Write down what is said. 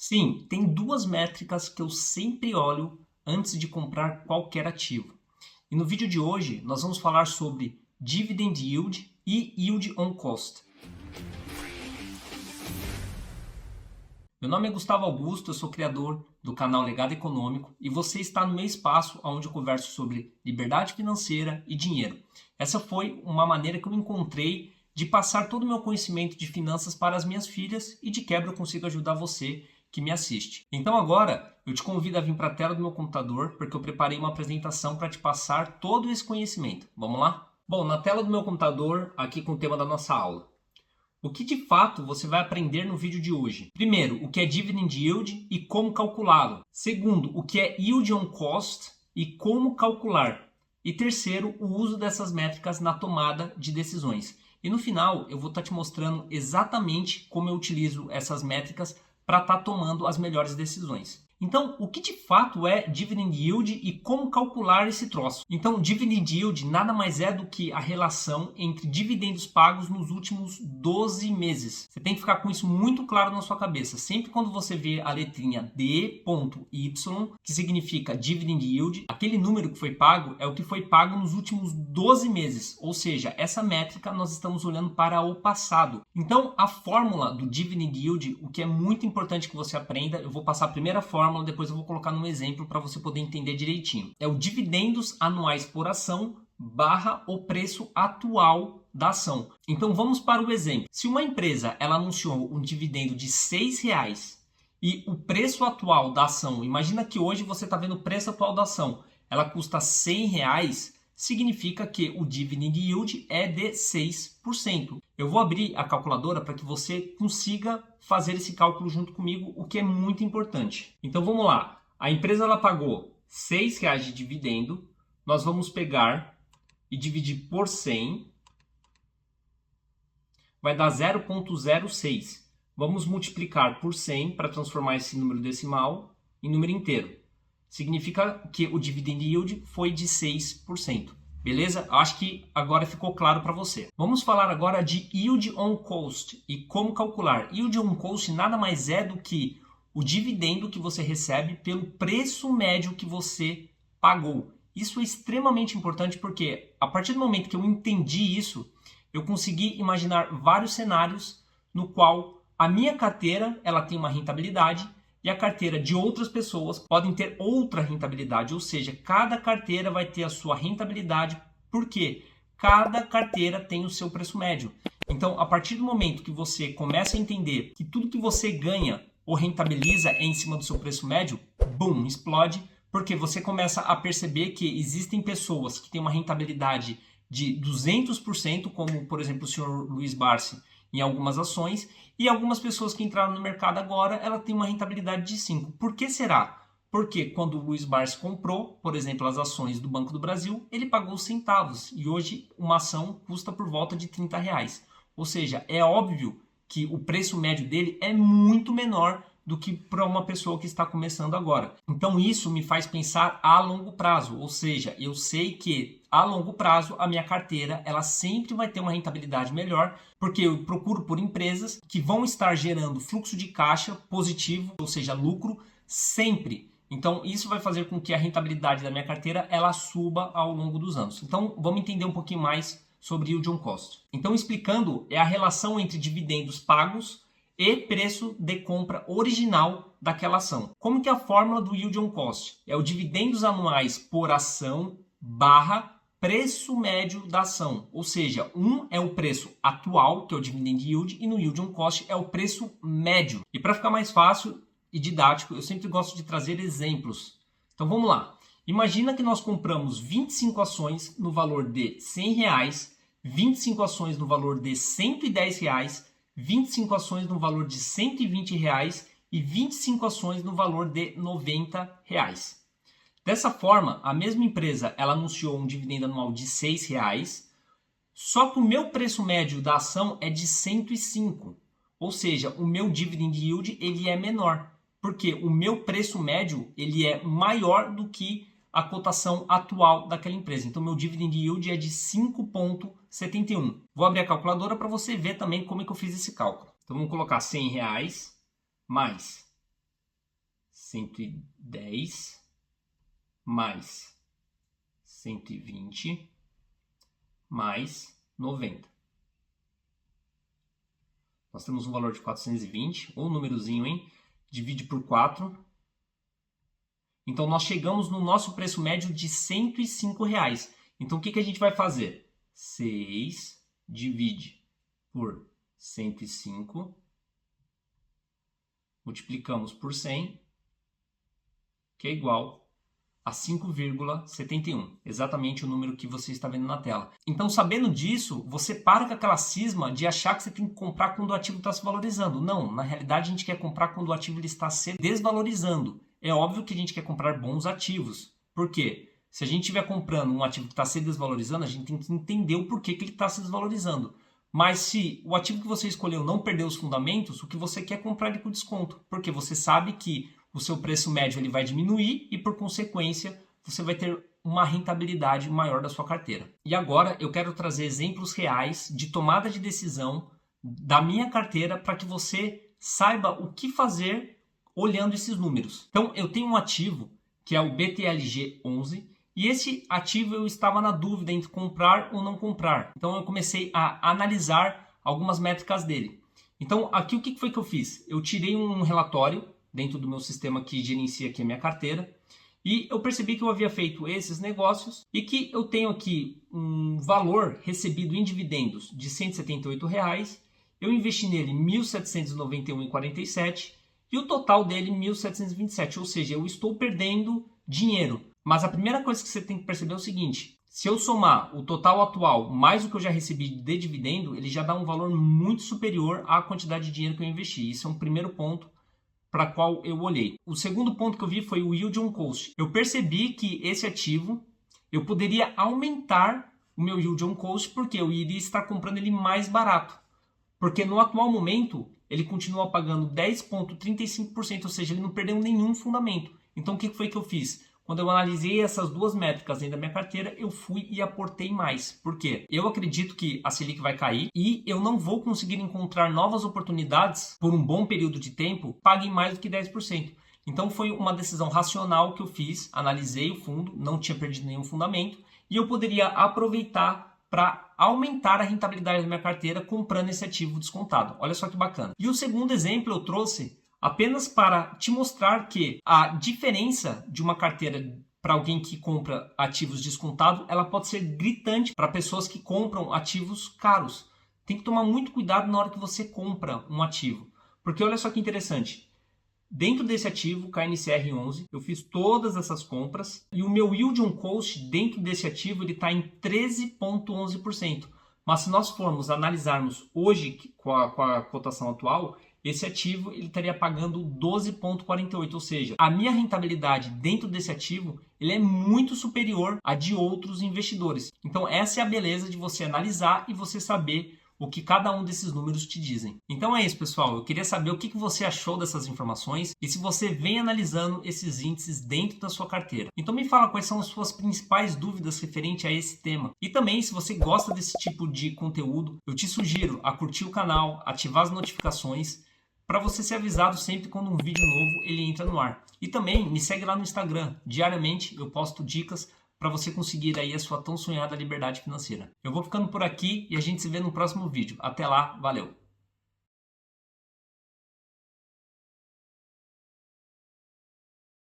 Sim, tem duas métricas que eu sempre olho antes de comprar qualquer ativo. E no vídeo de hoje nós vamos falar sobre Dividend Yield e Yield on Cost. Meu nome é Gustavo Augusto, eu sou criador do canal Legado Econômico e você está no meu espaço onde eu converso sobre liberdade financeira e dinheiro. Essa foi uma maneira que eu encontrei de passar todo o meu conhecimento de finanças para as minhas filhas e de quebra eu consigo ajudar você que me assiste. Então agora eu te convido a vir para a tela do meu computador porque eu preparei uma apresentação para te passar todo esse conhecimento. Vamos lá? Bom, na tela do meu computador, aqui com o tema da nossa aula. O que de fato você vai aprender no vídeo de hoje? Primeiro, o que é Dividend Yield e como calculá-lo. Segundo, o que é Yield on Cost e como calcular. E terceiro, o uso dessas métricas na tomada de decisões. E no final, eu vou estar te mostrando exatamente como eu utilizo essas métricas para estar tomando as melhores decisões. Então, o que de fato é Dividend Yield e como calcular esse troço? Então, Dividend Yield nada mais é do que a relação entre dividendos pagos nos últimos 12 meses. Você tem que ficar com isso muito claro na sua cabeça. Sempre quando você vê a letrinha D.Y, que significa Dividend Yield, aquele número que foi pago é o que foi pago nos últimos 12 meses. Ou seja, essa métrica nós estamos olhando para o passado. Então, a fórmula do Dividend Yield, o que é muito importante que você aprenda, eu vou passar a primeira fórmula, depois eu vou colocar num exemplo para você poder entender direitinho. É o dividendos anuais por ação barra o preço atual da ação. Então vamos para o exemplo. Se uma empresa ela anunciou um dividendo de R$6 e o preço atual da ação, imagina que hoje você está vendo o preço atual da ação, ela custa R$100, significa que o Dividend Yield é de 6%. Eu vou abrir a calculadora para que você consiga fazer esse cálculo junto comigo, o que é muito importante. Então vamos lá. A empresa ela pagou R$6 de dividendo. Nós vamos pegar e dividir por 100. Vai dar 0,06. Vamos multiplicar por 100 para transformar esse número decimal em número inteiro. Significa que o Dividend Yield foi de 6%. Beleza? Acho que agora ficou claro para você. Vamos falar agora de Yield on Cost e como calcular. Yield on Cost nada mais é do que o dividendo que você recebe pelo preço médio que você pagou. Isso é extremamente importante porque a partir do momento que eu entendi isso, eu consegui imaginar vários cenários no qual a minha carteira ela tem uma rentabilidade e a carteira de outras pessoas podem ter outra rentabilidade, ou seja, cada carteira vai ter a sua rentabilidade, porque cada carteira tem o seu preço médio. Então, a partir do momento que você começa a entender que tudo que você ganha ou rentabiliza é em cima do seu preço médio, boom, explode, porque você começa a perceber que existem pessoas que têm uma rentabilidade de 200%, como, por exemplo, o senhor Luiz Barsi, em algumas ações, e algumas pessoas que entraram no mercado agora, ela tem uma rentabilidade de 5%. Por que será? Porque quando o Luiz Barsi comprou, por exemplo, as ações do Banco do Brasil, ele pagou centavos, e hoje uma ação custa por volta de R$30. Ou seja, é óbvio que o preço médio dele é muito menor do que para uma pessoa que está começando agora. Então isso me faz pensar a longo prazo, ou seja, eu sei que a longo prazo a minha carteira ela sempre vai ter uma rentabilidade melhor, porque eu procuro por empresas que vão estar gerando fluxo de caixa positivo, ou seja, lucro sempre. Então isso vai fazer com que a rentabilidade da minha carteira ela suba ao longo dos anos. Então vamos entender um pouquinho mais sobre Yield on Cost. Então explicando, é a relação entre dividendos pagos e preço de compra original daquela ação. Como que é a fórmula do Yield on Cost? É o dividendos anuais por ação barra preço médio da ação. Ou seja, um é o preço atual, que é o Dividend Yield, e no Yield on Cost é o preço médio. E para ficar mais fácil e didático, eu sempre gosto de trazer exemplos. Então vamos lá. Imagina que nós compramos 25 ações no valor de R$100, 25 ações no valor de R$110, 25 ações no valor de R$120 e 25 ações no valor de R$90. Dessa forma, a mesma empresa ela anunciou um dividendo anual de R$6, só que o meu preço médio da ação é de 105. Ou seja, o meu dividend yield ele é menor, porque o meu preço médio ele é maior do que a cotação atual daquela empresa. Então, meu dividend yield é de 5,71. Vou abrir a calculadora para você ver também como é que eu fiz esse cálculo. Então, vamos colocar R$100 mais 110 mais 120 mais 90. Nós temos um valor de 420, ou um númerozinho, hein? Divide por 4. Então, nós chegamos no nosso preço médio de R$ 105. Então, o que a gente vai fazer? 6 divide por 105. Multiplicamos por 100, que é igual a 5,71. Exatamente o número que você está vendo na tela. Então, sabendo disso, você para com aquela cisma de achar que você tem que comprar quando o ativo está se valorizando. Não, na realidade a gente quer comprar quando o ativo ele está se desvalorizando. É óbvio que a gente quer comprar bons ativos. Por quê? Se a gente estiver comprando um ativo que está se desvalorizando, a gente tem que entender o porquê que ele está se desvalorizando. Mas se o ativo que você escolheu não perder os fundamentos, o que você quer é comprar ele com desconto. Porque você sabe que o seu preço médio ele vai diminuir e, por consequência, você vai ter uma rentabilidade maior da sua carteira. E agora eu quero trazer exemplos reais de tomada de decisão da minha carteira para que você saiba o que fazer olhando esses números. Então, eu tenho um ativo que é o BTLG11 e esse ativo eu estava na dúvida entre comprar ou não comprar. Então, eu comecei a analisar algumas métricas dele. Então, aqui o que foi que eu fiz? Eu tirei um relatório dentro do meu sistema que gerencia aqui a minha carteira, e eu percebi que eu havia feito esses negócios e que eu tenho aqui um valor recebido em dividendos de R$ 178, eu investi nele R$ 1.791,47 e o total dele R$ 1.727, ou seja, eu estou perdendo dinheiro. Mas a primeira coisa que você tem que perceber é o seguinte: se eu somar o total atual mais o que eu já recebi de dividendo, ele já dá um valor muito superior à quantidade de dinheiro que eu investi. Isso é um primeiro ponto para qual eu olhei. O segundo ponto que eu vi foi o Yield on Cost. Eu percebi que esse ativo, eu poderia aumentar o meu Yield on Cost porque eu iria estar comprando ele mais barato. Porque no atual momento, ele continua pagando 10,35%, ou seja, ele não perdeu nenhum fundamento. Então, o que foi que eu fiz? Quando eu analisei essas duas métricas dentro da minha carteira, eu fui e aportei mais. Por quê? Eu acredito que a Selic vai cair e eu não vou conseguir encontrar novas oportunidades por um bom período de tempo, paguem mais do que 10%. Então foi uma decisão racional que eu fiz, analisei o fundo, não tinha perdido nenhum fundamento e eu poderia aproveitar para aumentar a rentabilidade da minha carteira comprando esse ativo descontado. Olha só que bacana. E o segundo exemplo eu trouxe apenas para te mostrar que a diferença de uma carteira para alguém que compra ativos descontados, ela pode ser gritante para pessoas que compram ativos caros. Tem que tomar muito cuidado na hora que você compra um ativo. Porque olha só que interessante. Dentro desse ativo, KNCR11, eu fiz todas essas compras e o meu Yield on Cost dentro desse ativo está em 13,11%. Mas se nós formos analisarmos hoje com a cotação atual, esse ativo ele estaria pagando 12,48, ou seja, a minha rentabilidade dentro desse ativo ele é muito superior à de outros investidores. Então essa é a beleza de você analisar e você saber o que cada um desses números te dizem. Então é isso, pessoal. Eu queria saber o que você achou dessas informações e se você vem analisando esses índices dentro da sua carteira. Então me fala quais são as suas principais dúvidas referente a esse tema. E também, se você gosta desse tipo de conteúdo, eu te sugiro a curtir o canal, ativar as notificações, para você ser avisado sempre quando um vídeo novo ele entra no ar. E também me segue lá no Instagram. Diariamente eu posto dicas para você conseguir aí a sua tão sonhada liberdade financeira. Eu vou ficando por aqui e a gente se vê no próximo vídeo. Até lá, valeu!